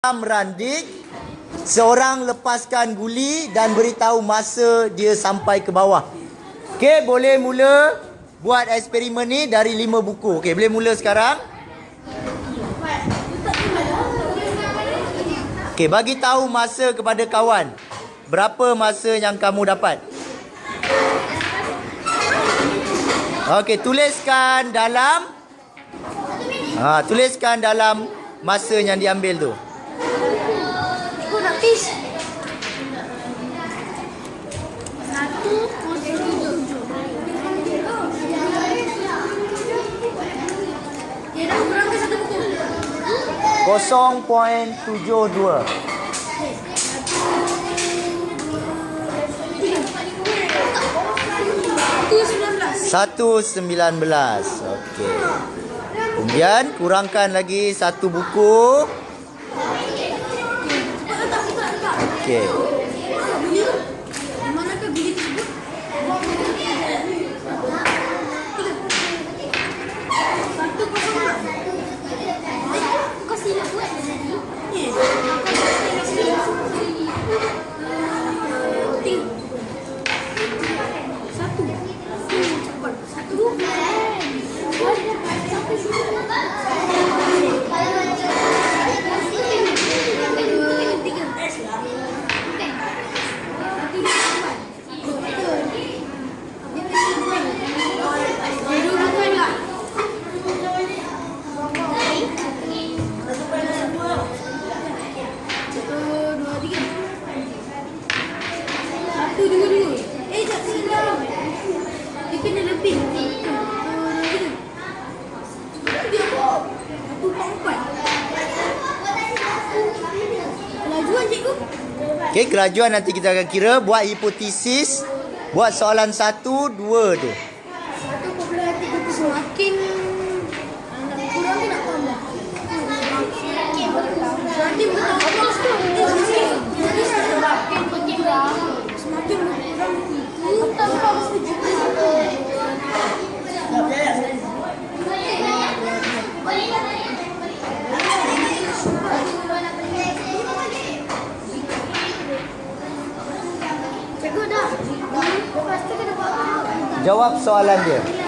Randik, seorang lepaskan guli dan beritahu masa dia sampai ke bawah. Okey, boleh mula buat eksperimen ni dari 5 buku. Okey, boleh mula sekarang. Okey, bagi tahu masa kepada kawan. Berapa masa yang kamu dapat? Okey, tuliskan dalam masa yang diambil tu. Praktis. 0.72. 1.19. Okey. Kemudian kurangkan lagi satu buku. Okey. Manakah bilik tersebut? Satu kosong. Kau silap buat tadi. Satu. Cepat. Satu. Okey, kelajuan nanti kita akan kira. Buat hipotesis. Buat soalan 1, 2 tu. 1/3 semakin kurang ke nak tambah? Berarti bertambah semakin berkurang. Semakin berkurang itu tambah 71. Jawab soalan dia.